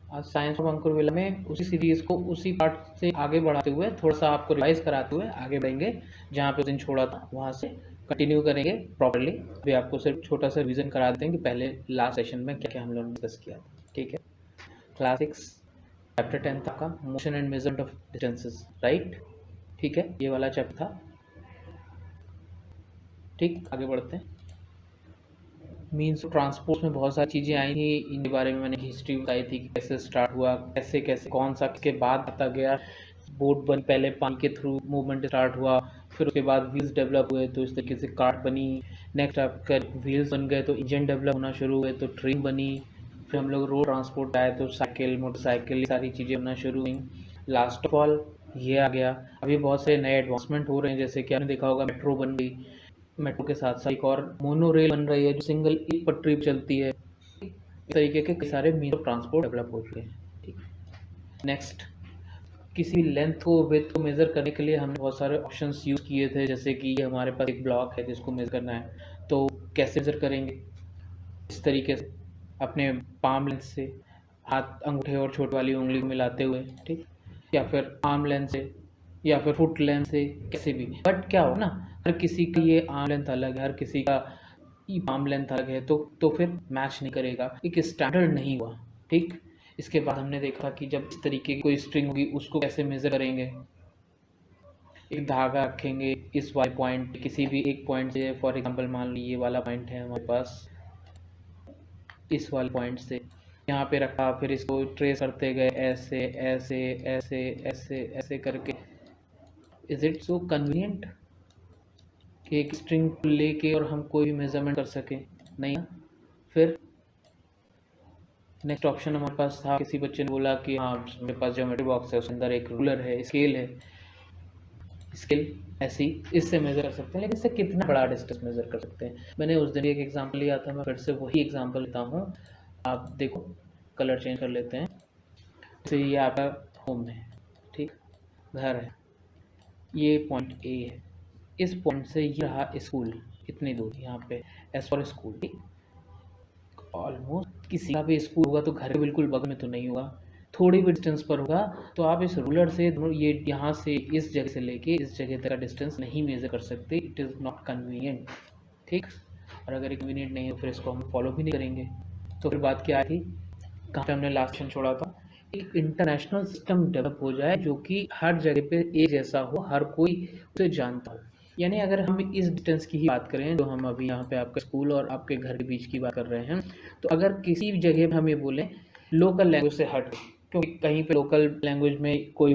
आज science of Ankur villa में उसी सीरीज़ को उसी पार्ट से आगे बढ़ाते हुए थोड़ा-सा आपको रिवाइज़ कराते हुए आगे बढ़ेंगे, जहाँ पे उस दिन छोड़ा था वहाँ से कंटिन्यू करेंगे प्रॉपर्ली। अभी आपको सिर्फ छोटा-सा रिवीजन करा देते हैं कि पहले लास्ट सेशन में क्या-क्या हम लोगों ने डिस्कस किया था, ठीक है? क्लास 6 चैप्टर 10 था आपका motion and measurement of distances, right? ठीक है, ये वाला चैप्टर था। ठीक, आगे बढ़ते हैं। मीन्स ऑफ ट्रांसपोर्ट में बहुत सारी चीज़ें आई थी, इनके बारे में मैंने हिस्ट्री बताई थी कि कैसे स्टार्ट हुआ, कैसे कैसे कौन सा किसके बाद आता गया, बोट बन पहले पानी के थ्रू मूवमेंट स्टार्ट हुआ, फिर उसके बाद व्हील्स डेवलप हुए तो इस तरीके से कार बनी। नेक्स्ट आपका व्हील्स बन गए तो इंजन डेवलप होना शुरू हुए तो ट्रेन बनी। फिर हम लोग रोड ट्रांसपोर्ट आए तो साइकिल, मोटरसाइकिल, सारी चीज़ें बनना शुरू हुई। लास्ट ऑफ ऑल ये आ गया। अभी बहुत से नए एडवांसमेंट हो रहे हैं, जैसे कि आपने देखा होगा मेट्रो बन गई। मेट्रो के साथ साथ एक और मोनो रेल बन रही है जो सिंगल एक पटरी पर चलती है। इस तरीके के कई सारे मीन ऑफ ट्रांसपोर्ट डेवलप हो चुके हैं। ठीक, नेक्स्ट, किसी लेंथ को विड्थ को मेज़र करने के लिए हमने बहुत सारे ऑप्शंस यूज़ किए थे, जैसे कि हमारे पास एक ब्लॉक है जिसको मेज़र करना है, तो कैसे मेज़र करेंगे? इस तरीके से अपने पाम लेंथ से हाथ अंगूठे और छोटी वाली उंगली को मिलाते हुए, ठीक, या फिर आर्म लेंथ से या फिर फुट लेंथ से, कैसे भी। बट क्या हो ना, हर किसी का ये आर्म लेंथ अलग है, हर किसी का पाम लेंथ अलग है, तो फिर मैच नहीं करेगा, एक स्टैंडर्ड नहीं हुआ। ठीक, इसके बाद हमने देखा कि जब इस तरीके की कोई स्ट्रिंग होगी उसको कैसे मेज़र करेंगे। एक धागा रखेंगे इस वाले पॉइंट, किसी भी एक पॉइंट से, फॉर एग्जांपल मान लीजिए ये वाला पॉइंट है हमारे पास, इस वाले पॉइंट से यहाँ पे रखा, फिर इसको ट्रेस करते गए ऐसे ऐसे ऐसे ऐसे ऐसे करके। इज इट सो कन्वीनियंट कि एक स्ट्रिंग लेके और हम कोई भी मेजरमेंट कर सकें? नहीं ना। फिर नेक्स्ट ऑप्शन हमारे पास था, किसी बच्चे ने बोला कि हाँ मेरे पास ज्योमेट्री बॉक्स है, उसके अंदर एक रूलर है, स्केल है, स्केल ऐसी इससे मेज़र कर सकते हैं, लेकिन इससे कितना बड़ा डिस्टेंस मेज़र कर सकते हैं? मैंने उस दिन एक एग्जांपल लिया था, मैं फिर से वही एग्जांपल लेता हूँ। आप देखो, कलर चेंज कर लेते हैं। जैसे ये आपका होम है, ठीक, घर है, ये पॉइंट ए है, इस पॉइंट से ये रहा स्कूल, इतनी दूर यहाँ पे एस फॉर स्कूल। ठीक, ऑलमोस्ट किसी का भी स्कूल होगा तो घर के बिल्कुल बगल में तो नहीं होगा, थोड़ी भी डिस्टेंस पर होगा। तो आप इस रूलर से ये यहाँ से इस जगह से लेके इस जगह तक का डिस्टेंस नहीं मेज़र कर सकते, इट इज़ नॉट कन्वीनियंट। ठीक, और अगर कन्वीनियंट नहीं है तो फिर इसको हम फॉलो भी नहीं करेंगे। तो फिर बात क्या थी, कहाँ पे हमने लास्ट सेशन छोड़ा था? एक इंटरनेशनल सिस्टम डेवलप हो जाए जो कि हर जगह पे एक जैसा हो, हर कोई उसे जानता हो। यानी अगर हम इस डिस्टेंस की ही बात करें, जो हम अभी यहाँ पे आपके स्कूल और आपके घर के बीच की बात कर रहे हैं, तो अगर किसी भी जगह पे हम ये बोलें लोकल लैंग्वेज से हट, क्योंकि कहीं पे लोकल लैंग्वेज में कोई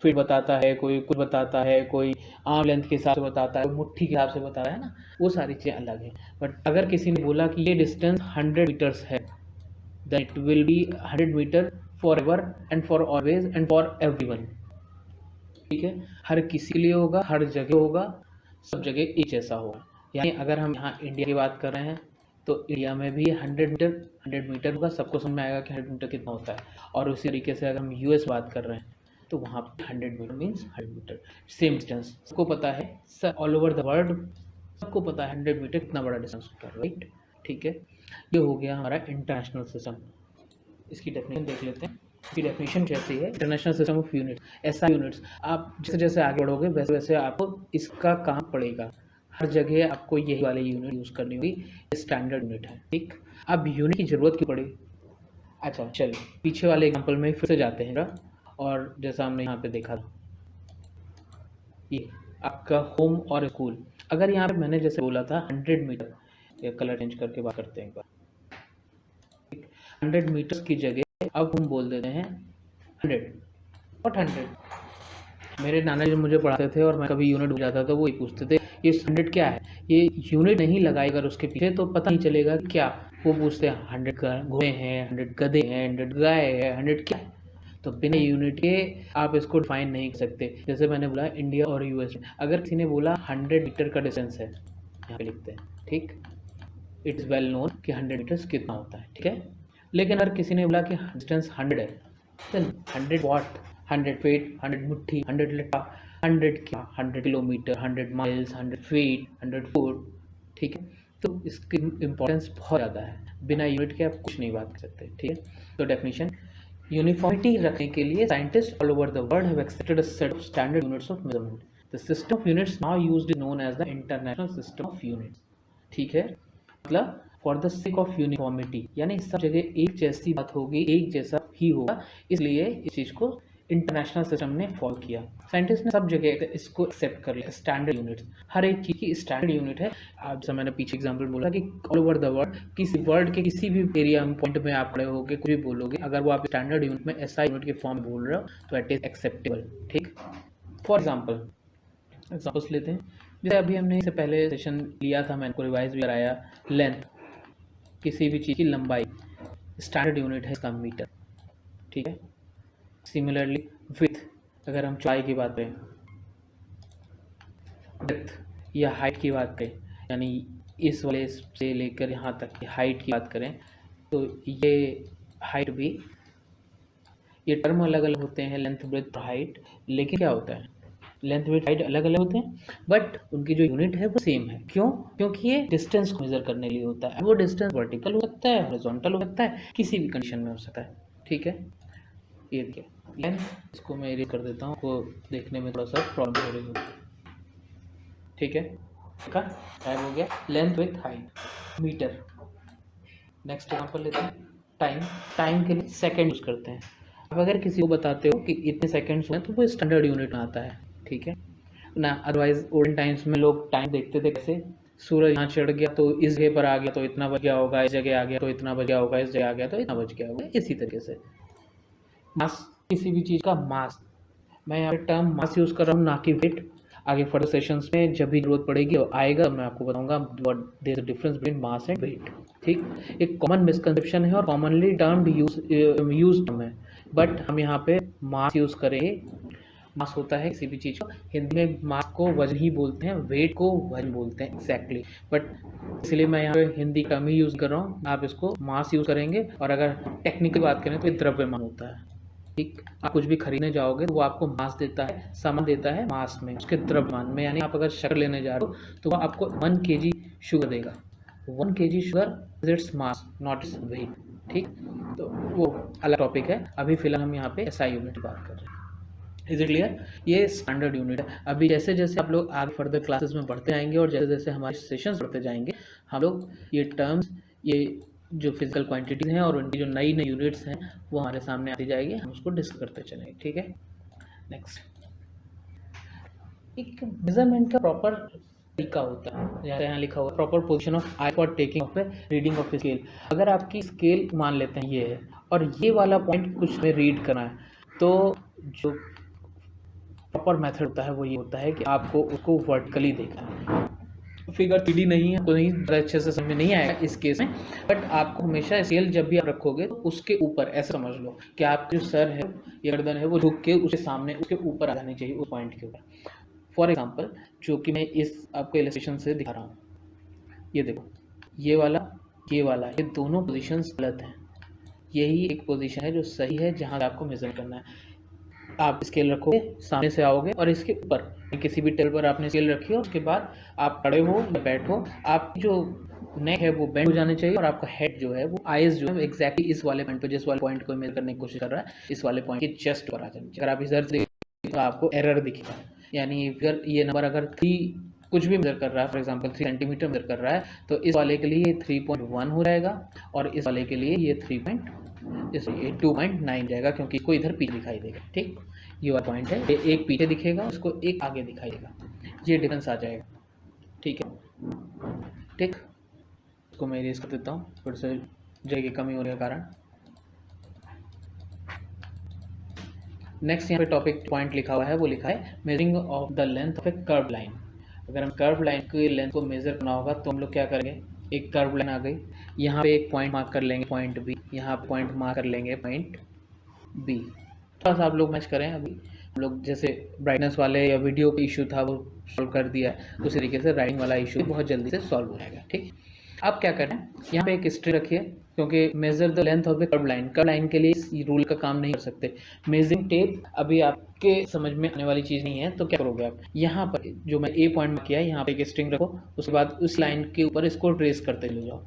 फीट बताता है, कोई कुछ बताता है, कोई आर्म लेंथ के हिसाब से बताता है, मुट्ठी के हिसाब से बताता है ना, वो सारी चीज़ें अलग हैं। बट अगर किसी ने बोला कि ये डिस्टेंस 100 मीटर्स है, then it will be 100 metre forever and for always and for everyone। ठीक है, हर किसी के लिए होगा, हर जगह होगा, सब जगह एक जैसा होगा। यानी अगर हम यहाँ इंडिया की बात कर रहे हैं तो इंडिया में भी 100 मीटर होगा, सबको समझ में आएगा कि 100 मीटर कितना होता है। और उसी तरीके से अगर हम यूएस बात कर रहे हैं तो वहाँ पे 100 metre means 100 metre, same distance सबको पता है, ऑल ओवर द वर्ल्ड सबको पता है 100 मीटर कितना बड़ा डिस्टेंस होता है, राइट। ठीक है, ये हो गया हमारा इंटरनेशनल सिस्टम। इसकी डेफिनेशन देख लेते हैं। इसकी डेफिनेशन कैसी है? इंटरनेशनल सिस्टम ऑफ यूनिट्स, ऐसा यूनिट्स। आप जैसे जैसे आगे बढ़ोगे वैसे वैसे आपको इसका काम पड़ेगा, हर जगह आपको यही वाली यूनिट यूज़ करनी होगी, स्टैंडर्ड यूनिट है। ठीक, अब यूनिट की ज़रूरत क्यों पड़ी? अच्छा चलिए पीछे वाले एग्जाम्पल में फिर से जाते हैं, और जैसा हमने यहाँ पे देखा था, ये आपका होम और स्कूल। अगर यहाँ पे मैंने जैसे बोला था 100 मीटर, या कलर चेंज करके बात करते हैं एक बार, 100 मीटर्स की जगह अब हम बोल देते हैं 100 और 100। मेरे नाना जी मुझे पढ़ाते थे और मैं कभी यूनिट भूल जाता तो वो ही पूछते थे ये 100 क्या है। ये यूनिट नहीं लगाए अगर उसके पीछे तो पता नहीं चलेगा कि क्या। वो पूछते हैं 100 घोड़े हैं, 100 गधे हैं, 100 गाय है, 100 क्या है। तो बिना यूनिट के आप इसको डिफाइन नहीं कर सकते। जैसे मैंने बोला इंडिया और यूएस में अगर किसी ने बोला 100 मीटर का डिस्टेंस है, यहाँ पे लिखते हैं, ठीक, इट इज़ वेल नोन कि 100 मीटर्स कितना होता है, ठीक है। लेकिन अगर किसी ने बोला कि डिस्टेंस 100 है, देन 100 वॉट, 100 फीट, 100 मुट्ठी, 100 लिटा, 100 क्या, 100 किलोमीटर, 100 माइल्स, 100 फीट, 100 फुट, ठीक है। तो इसकी इम्पोर्टेंस बहुत ज़्यादा है, बिना यूनिट के आप कुछ नहीं बात कर सकते, ठीक है। तो डेफिनेशन, यूनिफॉर्मिटी रखने के लिए scientist all over the world have accepted a set of standard units of measurement. The system of units now used is known as the international system of units. ठीक है, मतलब for the sake of uniformity, यानी सब जगह एक जैसी बात होगी, एक जैसा ही होगा, इसलिए इस चीज़ को इंटरनेशनल सिस्टम ने फॉलो किया। साइंटिस्ट ने सब जगह इसको एक्सेप्ट कर लिया, स्टैंडर्ड यूनिट्स, हर एक चीज़ की स्टैंडर्ड यूनिट है। आप जैसा मैंने पीछे एग्जांपल बोला कि ऑल ओवर द वर्ल्ड, किसी वर्ल्ड के किसी भी एरिया पॉइंट में आप खड़े होगे, कुछ भी बोलोगे, अगर वो आप स्टैंडर्ड यूनिट में एसआई यूनिट के फॉर्म में बोल रहे हो तो इट इज एक्सेप्टेबल। ठीक, फॉर एग्जाम्पल्स लेते हैं। जैसे अभी हमने इससे पहले सेशन लिया था, मैंने को रिवाइज भी कराया। लेंथ, किसी भी चीज़ की लंबाई, स्टैंडर्ड यूनिट है इसका मीटर। ठीक है, सिमिलरली विड्थ, अगर हम चौड़ाई की बात करें, डेप्थ या हाइट की बात करें, यानी इस वाले से लेकर यहाँ तक की हाइट की बात करें, तो ये हाइट भी, ये टर्म अलग अलग होते हैं, लेंथ ब्रेथ हाइट, लेकिन क्या होता है, लेंथ ब्रेथ हाइट अलग अलग होते हैं बट उनकी जो यूनिट है वो सेम है। क्यों? क्योंकि ये डिस्टेंस को मेजर करने के लिए होता है। वो डिस्टेंस वर्टिकल हो सकता है, हॉरिजॉन्टल हो सकता है, किसी भी कंडीशन में हो सकता है। ठीक है, ये देखिए लेंथ, इसको मैं एरिया कर देता हूँ, वो देखने में थोड़ा सा प्रॉब्लम हो रही होगी। ठीक है, इसका टाइम हो गया length with height metre. Next example लेते हैं, टाइम। टाइम के लिए सेकंड यूज करते हैं। अब अगर किसी को बताते हो कि इतने सेकंड्स हुए तो वो स्टैंडर्ड यूनिट में आता है। ठीक है ना, अदरवाइज ओल्डन टाइम्स में लोग टाइम देखते थे कैसे, सूरज यहाँ चढ़ गया तो इस जगह पर आ गया तो इतना बज गया होगा, इस जगह आ गया तो इतना बज गया होगा, इस जगह आ गया तो इतना बज गया होगा, इसी तरीके से। मास, किसी भी चीज़ का मास, मैं यहाँ पे टर्म मास यूज़ कर रहा हूँ, ना कि वेट। आगे फर्दर सेशंस में जब भी जरूरत पड़ेगी आएगा, मैं आपको बताऊंगा what there is the difference between mass and weight. ठीक, एक कॉमन मिसकंसेप्शन है और कॉमनली टर्म्ड यूज है, बट हम यहाँ पे मास यूज़ करेंगे। मास होता है किसी भी चीज़ का, हिंदी में मास को वजन ही बोलते हैं, वेट को वजन बोलते हैं एग्जैक्टली, बट इसलिए मैं यहाँ पे हिंदी कम ही यूज़ कर रहा हूँ, आप इसको मास यूज़ करेंगे। और अगर टेक्निकल बात करें तो ये द्रव्यमान होता है। ठीक, आप कुछ भी खरीदने जाओगे तो वो आपको मास देता है, सामान देता है मास में, उसके द्रव्यमान में। यानी आप अगर शक्कर लेने जा रहे हो तो वो आपको 1 kg शुगर देगा। 1 kg sugar is its mass not its weight. ठीक, तो वो अलग टॉपिक है, अभी फिलहाल हम यहाँ पे एसआई यूनिट की बात कर रहे हैं। Is it clear? ये स्टैंडर्ड यूनिट है। अभी जैसे जैसे आप लोग आगे फर्दर क्लासेस में बढ़ते जाएंगे और जैसे जैसे हमारे सेशंस बढ़ते जाएंगे, हम लोग ये टर्म्स, ये जो फिजिकल क्वांटिटीज हैं और उनकी जो नई नई यूनिट्स हैं वो हमारे सामने आती जाएगी, हम उसको डिस्कस करते चलेंगे। ठीक है, नेक्स्ट, एक मेजरमेंट का प्रॉपर तरीका होता है, जैसे यहाँ लिखा हुआ proper position of I for taking of A reading of scale. अगर आपकी स्केल मान लेते हैं ये है और ये वाला पॉइंट कुछ में रीड करना है, तो जो प्रॉपर मेथड होता है वो ये होता है कि आपको उसको वर्टिकली देखना है। फिगर 3D नहीं है, कोई अच्छे से समझ में नहीं आएगा इस केस में, बट आपको हमेशा स्केल जब भी आप रखोगे तो उसके ऊपर ऐसा समझ लो कि आपका जो सर है या गर्दन है वो झुक के उसके सामने, उसके ऊपर आ जानी चाहिए, उस पॉइंट के ऊपर। फॉर एग्जांपल, जो कि मैं इस आपको इलस्ट्रेशन से दिखा रहा हूँ, ये देखो, ये वाला ये दोनों पोजीशंस गलत हैं। यही एक पोजीशन है जो सही है, जहाँ आपको मेजर करना है। आप स्केल रखोगे, सामने से आओगे और इसके ऊपर किसी भी टेबल पर आपने स्केल रखी हो, उसके बाद आप खड़े हो या बैठो, आपकी जो नेक है वो बेंड हो जानी चाहिए और आपका हेड जो है वो आईज जो है एग्जैक्टली इस वाले पॉइंट पर, जिस वाले पॉइंट को मेजर करने की कोशिश कर रहा है, इस वाले पॉइंट के जस्ट पर आ जानी चाहिए। अगर आप इधर से तो आपको एरर दिखेगा, यानी फिर ये नंबर अगर 3 कुछ भी मेजर कर रहा है, फॉर एग्जांपल 3 सेंटीमीटर मेजर कर रहा है, तो इस वाले के लिए ये 3.1 हो जाएगा और इस वाले के लिए ये 2.9 जाएगा, क्योंकि इसको इधर पीछे दिखाई देगा। ठीक, ये वाला पॉइंट है, ये एक पीछे दिखेगा, उसको एक आगे दिखाई देगा, ये डिफरेंस आ जाएगा। ठीक है, ठीक, इसको मैं इरेज कर देता हूँ थोड़ी सी जगह की कमी होने के कारण। नेक्स्ट यहाँ पे टॉपिक पॉइंट लिखा हुआ है, वो लिखा है measuring of the length of A curve line. अगर हम कर्व लाइन की लेंथ को मेजर करना होगा तो हम लोग क्या करेंगे, एक कर्व लाइन आ गई, यहाँ पे एक पॉइंट मार्क कर लेंगे, पॉइंट बी, यहाँ पे पॉइंट मार्क कर लेंगे, पॉइंट बी। थोड़ा सा आप लोग मैच करें, अभी हम लोग जैसे ब्राइटनेस वाले या वीडियो का इशू था वो सॉल्व कर दिया है, उसी तरीके से राइटिंग वाला इशू बहुत जल्दी से सॉल्व हो जाएगा। ठीक, आप क्या करें, यहाँ पे एक स्ट्रिंग रखिए, क्योंकि measure the length of the curve line के लिए इस रूल का काम नहीं कर सकते। मेजरिंग टेप अभी आपके समझ में आने वाली चीज़ नहीं है, तो क्या करोगे आप, यहाँ पर जो मैं ए पॉइंट में किया है, यहाँ पे एक स्ट्रिंग रखो, उसके बाद उस लाइन के ऊपर इसको ट्रेस करते ले जाओ।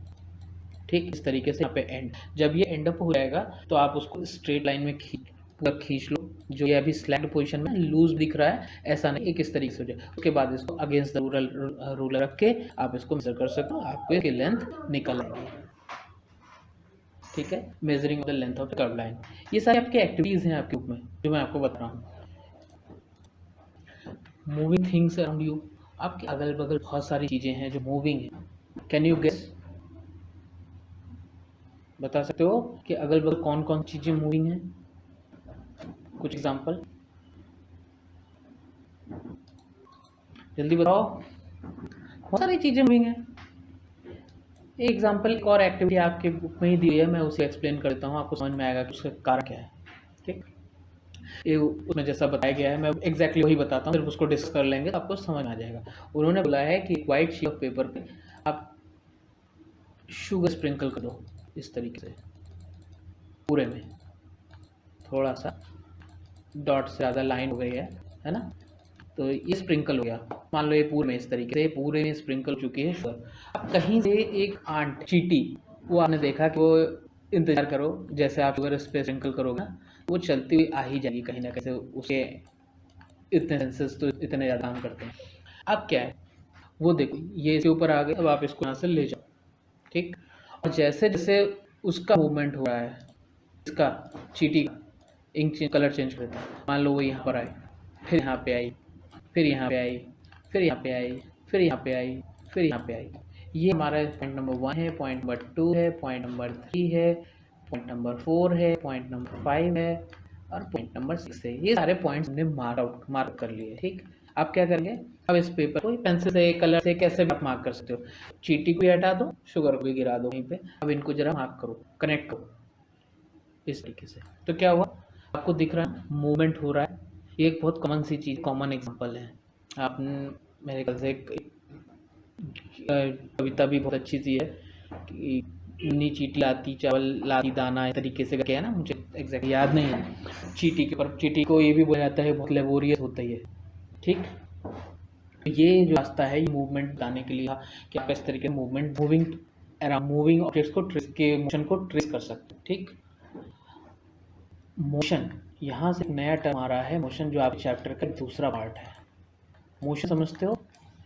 ठीक, इस तरीके से यहाँ पे एंड, जब ये एंड अप हो जाएगा तो आप उसको स्ट्रेट लाइन में पूरा खींच लो। जो ये अभी स्लैक्ड पोजीशन में लूज दिख रहा है, ऐसा नहीं, एक इस तरीके से हो जाए। उसके बाद इसको अगेंस्ट द रूलर रख के आप इसको मेजर कर सकते हो, आपको इसकी लेंथ निकल आएगी। ठीक है, measuring of the length of curve line. ये सारी आपकी एक्टिविटीज हैं आपके बुक में जो मैं आपको बता रहा हूँ। मूविंग थिंग्स अराउंड यू, आपके अगल बगल बहुत सारी चीजें हैं जो मूविंग है। कैन यू गेस, बता सकते हो कि अगल बगल कौन कौन चीजें मूविंग हैं? कुछ एग्जांपल जल्दी बताओ। बहुत सारी चीजें मूविंग हैं। एक एग्जांपल, एक और एक्टिविटी आपके बुक में ही दी है, मैं उसे एक्सप्लेन कर देता हूँ, आपको समझ में आएगा कि उसका कारण क्या है। ठीक, ये उसमें जैसा बताया गया है मैं एग्जैक्टली वही बताता हूँ, फिर उसको डिस्कस कर लेंगे तो आपको समझ आ जाएगा। उन्होंने बोला है कि वाइट शीट ऑफ पेपर पे आप शुगर स्प्रिंकल कर दो इस तरीके से पूरे में, थोड़ा सा डॉट से ज़्यादा लाइन हो गई है ना, तो ये स्प्रिंकल हो गया। मान लो ये पूरे में इस तरीके से पूरे में स्प्रिंकल हो चुकी है शुगर। अब कहीं से एक आंट चींटी, वो आपने देखा कि वो, इंतजार करो जैसे आप शुगर इस पे स्प्रिंकल करोगे ना, वो चलती हुई आ ही जाएगी कहीं ना कहीं से, उसे इतने सेंसेस तो इतने ज़्यादा काम करते हैं। अब क्या है, वो देखो ये इसके ऊपर आ गए, अब आप इसको यहाँ से ले जाओ। ठीक, और जैसे जैसे उसका मूवमेंट हो रहा है, इसका चींटी का इंक कलर चेंज करता है। मान लो वो यहाँ पर आए, फिर यहाँ पे आई, फिर यहाँ पे आई, फिर यहाँ पे आई, फिर यहाँ पे आई, फिर यहाँ पे आई। ये हमारा पॉइंट नंबर 1 है, पॉइंट नंबर 2 है, पॉइंट नंबर 3 है, पॉइंट नंबर 4 है, पॉइंट नंबर 5 है और पॉइंट नंबर 6 है। ये सारे पॉइंट्स हमने मार्क कर लिए। ठीक, आप क्या करेंगे, अब इस पेपर को पेंसिल से, कलर से, कैसे भी आप मार्क कर सकते हो। चींटी को भी हटा दो, शुगर को भी गिरा दो वहीं पे। अब इनको जरा मार्क करो, कनेक्ट करो इस तरीके से। तो क्या हुआ, आपको दिख रहा है मूवमेंट हो रहा है। ये एक बहुत कॉमन सी चीज़, कॉमन एग्जांपल है। आपने मेरे ख्याल से एक कविता भी बहुत अच्छी सी है कि नी चींटी लाती चावल लाती दाना, इस तरीके से क्या है ना, मुझे एग्जैक्ट याद नहीं है। चींटी के पर चींटी को ये भी बोला जाता है बहुत लेबोरियस होता ही है। ठीक, ये जो रास्ता है ये मूवमेंट बताने के लिए कि आप इस तरीके मूवमेंट, मूविंग ऑब्जेक्ट्स को ट्रेस के मोशन को ट्रेस कर सकते हैं। ठीक, मोशन, यहाँ से एक नया टर्म आ रहा है मोशन, जो आपके चैप्टर का दूसरा पार्ट है। मोशन समझते हो,